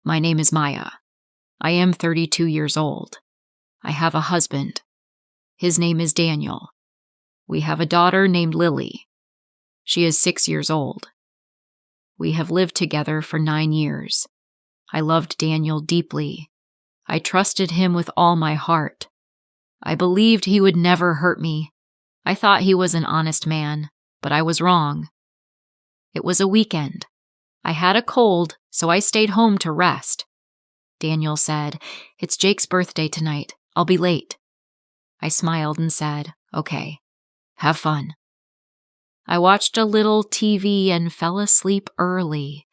My name is Maya. I am 32 years old. I have a husband. His name is Daniel. We have a daughter named Lily. She is 6 years old. We have lived together for 9 years. I loved Daniel deeply. I trusted him with all my heart. I believed he would never hurt me. I thought he was an honest man, but I was wrong. It was a weekend. I had a cold, so I stayed home to rest. Daniel said, "It's Jake's birthday tonight. I'll be late." I smiled and said, "Okay, have fun." I watched a little TV and fell asleep early.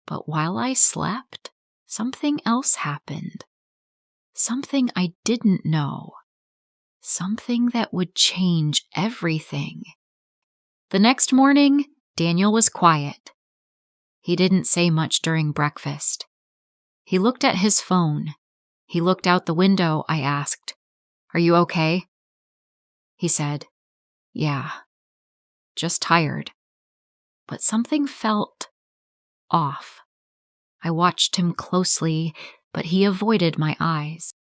But while I slept, something else happened. Something I didn't know. Something that would change everything. The next morning, Daniel was quiet. He didn't say much during breakfast. He looked at his phone. He looked out the window. I asked, "Are you okay?" He said, "Yeah, just tired." But something felt off. I watched him closely, but he avoided my eyes.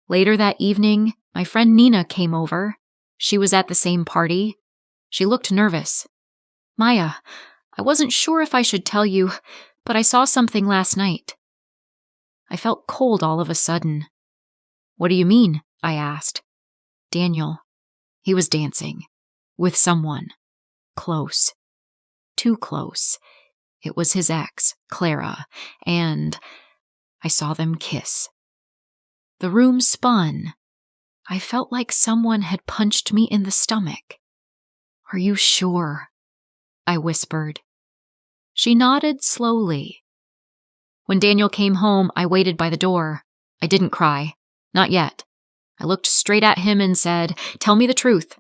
Later that evening, my friend Nina came over. She was at the same party. She looked nervous. "Maya, I wasn't sure if I should tell you, but I saw something last night." I felt cold all of a sudden. "What do you mean?" I asked. "Daniel, he was dancing. With someone. Close. Too close. It was his ex, Clara, and I saw them kiss." The room spun. I felt like someone had punched me in the stomach. "Are you sure?" I whispered. She nodded slowly. When Daniel came home, I waited by the door. I didn't cry. Not yet. I looked straight at him and said, "Tell me the truth.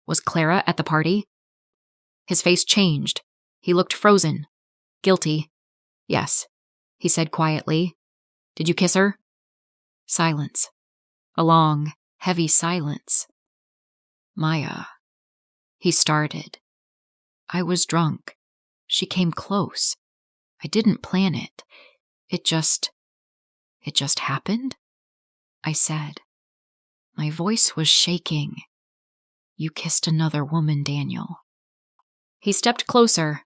Was Clara at the party?" His face changed. He looked frozen. Guilty. "Yes," he said quietly. "Did you kiss her?" Silence. A long, heavy silence. "Maya," he started. "I was drunk. She came close. I didn't plan it. It just happened?" I said. My voice was shaking. "You kissed another woman, Daniel." He stepped closer.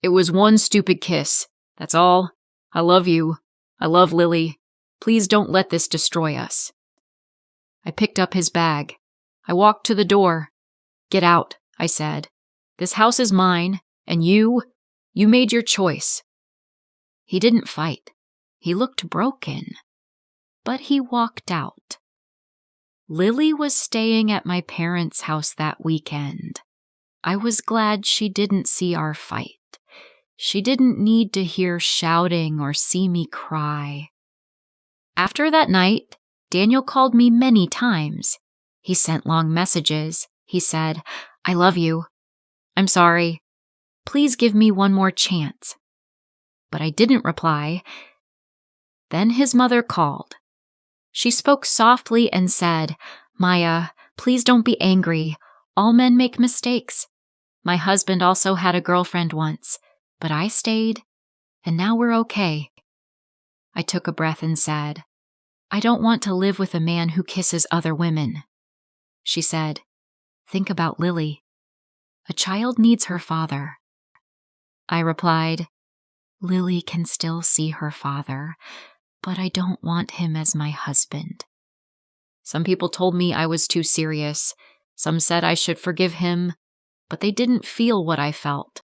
"It was one stupid kiss. That's all. I love you. I love Lily. Please don't let this destroy us." I picked up his bag. I walked to the door. "Get out," I said. "This house is mine, and you made your choice." He didn't fight. He looked broken. But he walked out. Lily was staying at my parents' house that weekend. I was glad she didn't see our fight. She didn't need to hear shouting or see me cry. After that night, Daniel called me many times. He sent long messages. He said, "I love you. I'm sorry. Please give me one more chance." But I didn't reply. Then his mother called. She spoke softly and said, "Maya, please don't be angry. All men make mistakes. My husband also had a girlfriend once, but I stayed, and now we're okay." I took a breath and said, "I don't want to live with a man who kisses other women." She said, "Think about Lily. A child needs her father." I replied, "Lily can still see her father, but I don't want him as my husband." Some people told me I was too serious. Some said I should forgive him, but they didn't feel what I felt.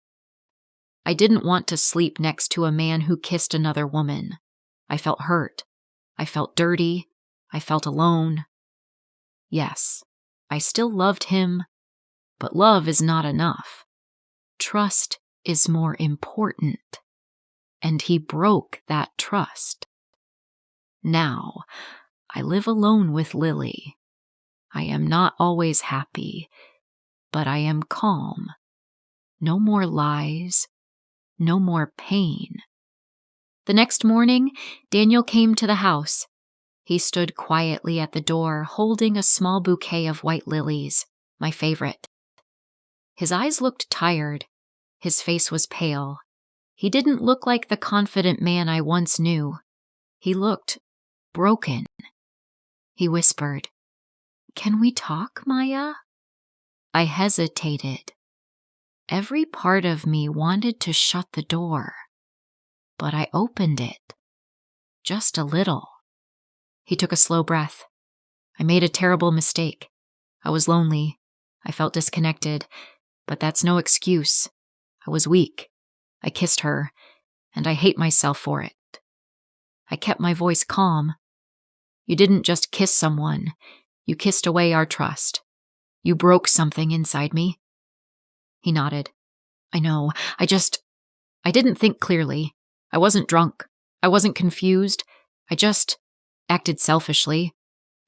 I didn't want to sleep next to a man who kissed another woman. I felt hurt. I felt dirty. I felt alone. Yes, I still loved him, but love is not enough. Trust is more important. And he broke that trust. Now, I live alone with Lily. I am not always happy, but I am calm. No more lies. No more pain. The next morning, Daniel came to the house. He stood quietly at the door, holding a small bouquet of white lilies, my favorite. His eyes looked tired. His face was pale. He didn't look like the confident man I once knew. He looked broken. He whispered, "Can we talk, Maya?" I hesitated. Every part of me wanted to shut the door, but I opened it. Just a little. He took a slow breath. I made a terrible mistake. I was lonely. I felt disconnected, but that's no excuse. I was weak. I kissed her, and I hate myself for it. I kept my voice calm. You didn't just kiss someone. You kissed away our trust. You broke something inside me. He nodded. I know. I didn't think clearly. I wasn't drunk. I wasn't confused. I just acted selfishly,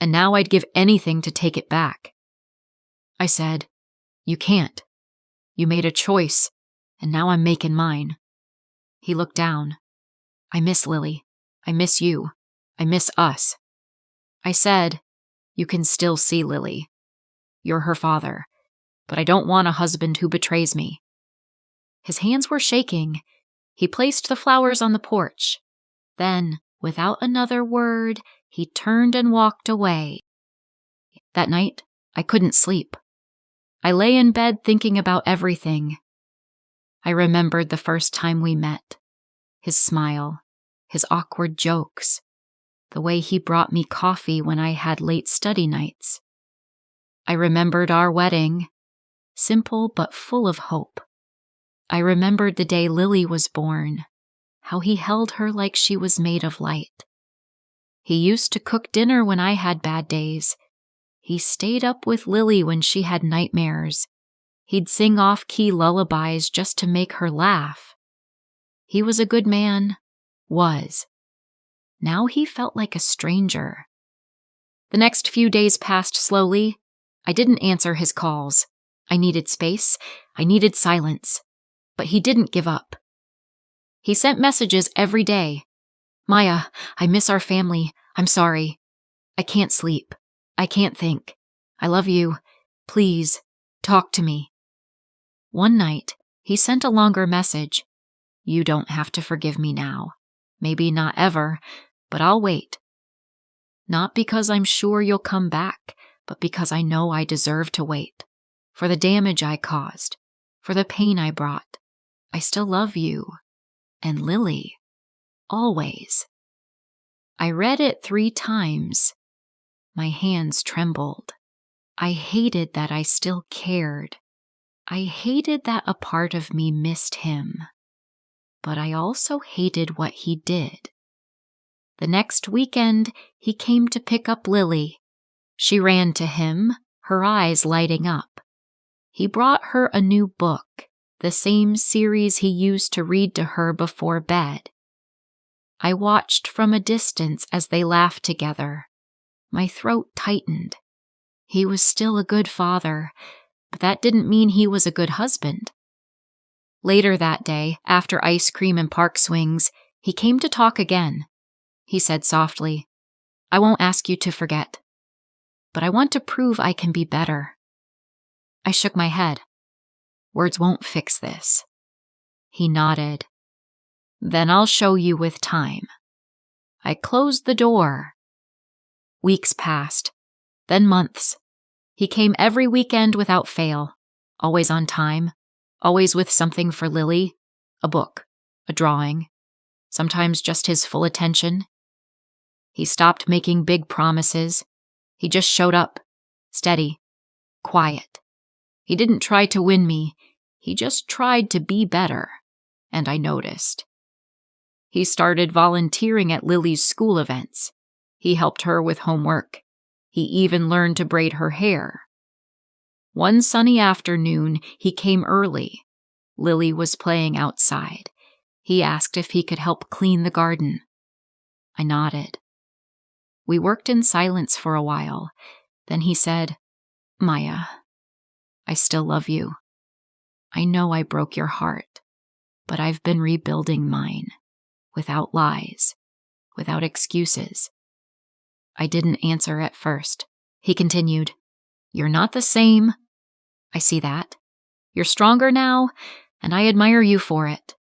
and now I'd give anything to take it back. I said, "You can't. You made a choice, and now I'm making mine." He looked down. "I miss Lily. I miss you. I miss us." I said, "You can still see Lily. You're her father, but I don't want a husband who betrays me." His hands were shaking. He placed the flowers on the porch. Then, without another word, he turned and walked away. That night, I couldn't sleep. I lay in bed thinking about everything. I remembered the first time we met, his smile, his awkward jokes, the way he brought me coffee when I had late study nights. I remembered our wedding, simple but full of hope. I remembered the day Lily was born, how he held her like she was made of light. He used to cook dinner when I had bad days. He stayed up with Lily when she had nightmares. He'd sing off-key lullabies just to make her laugh. He was a good man. Was. Now he felt like a stranger. The next few days passed slowly. I didn't answer his calls. I needed space. I needed silence. But he didn't give up. He sent messages every day. "Maya, I miss our family. I'm sorry. I can't sleep. I can't think. I love you. Please, talk to me." One night, he sent a longer message. "You don't have to forgive me now. Maybe not ever, but I'll wait. Not because I'm sure you'll come back, but because I know I deserve to wait. For the damage I caused. For the pain I brought. I still love you. And Lily. Always." I read it 3 times. My hands trembled. I hated that I still cared. I hated that a part of me missed him. But I also hated what he did. The next weekend, he came to pick up Lily. She ran to him, her eyes lighting up. He brought her a new book, the same series he used to read to her before bed. I watched from a distance as they laughed together. My throat tightened. He was still a good father, but that didn't mean he was a good husband. Later that day, after ice cream and park swings, he came to talk again. He said softly, "I won't ask you to forget, but I want to prove I can be better." I shook my head. "Words won't fix this." He nodded. "Then I'll show you with time." I closed the door. Weeks passed, then months. He came every weekend without fail, always on time, always with something for Lily, a book, a drawing, sometimes just his full attention. He stopped making big promises. He just showed up, steady, quiet. He didn't try to win me. He just tried to be better, and I noticed. He started volunteering at Lily's school events. He helped her with homework. He even learned to braid her hair. One sunny afternoon, he came early. Lily was playing outside. He asked if he could help clean the garden. I nodded. We worked in silence for a while. Then he said, "Maya, I still love you. I know I broke your heart, but I've been rebuilding mine, without lies, without excuses." I didn't answer at first. He continued, "You're not the same. I see that. You're stronger now, and I admire you for it."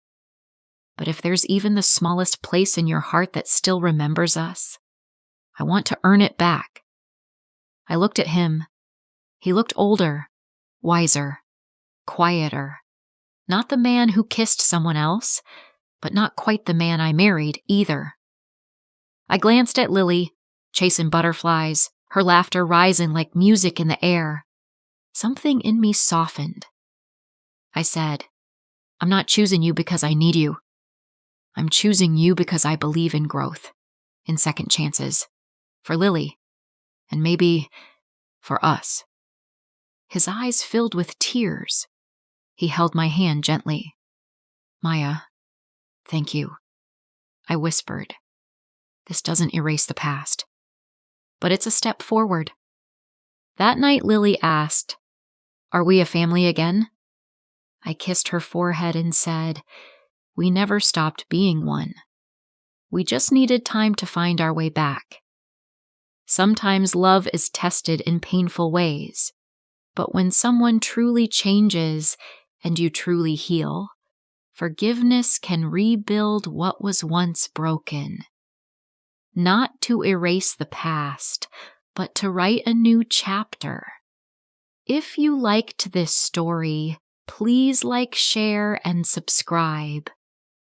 But if there's even the smallest place in your heart that still remembers us, I want to earn it back." I looked at him. He looked older, wiser, quieter. Not the man who kissed someone else, but not quite the man I married either. I glanced at Lily, chasing butterflies, her laughter rising like music in the air. Something in me softened. I said, "I'm not choosing you because I need you. I'm choosing you because I believe in growth, in second chances, for Lily, and maybe for us." His eyes filled with tears. He held my hand gently. "Maya, thank you," I whispered. "This doesn't erase the past, but it's a step forward." That night, Lily asked, "Are we a family again?" I kissed her forehead and said, "We never stopped being one. We just needed time to find our way back. Sometimes love is tested in painful ways, but when someone truly changes and you truly heal, forgiveness can rebuild what was once broken. Not to erase the past, but to write a new chapter." If you liked this story, please like, share, and subscribe.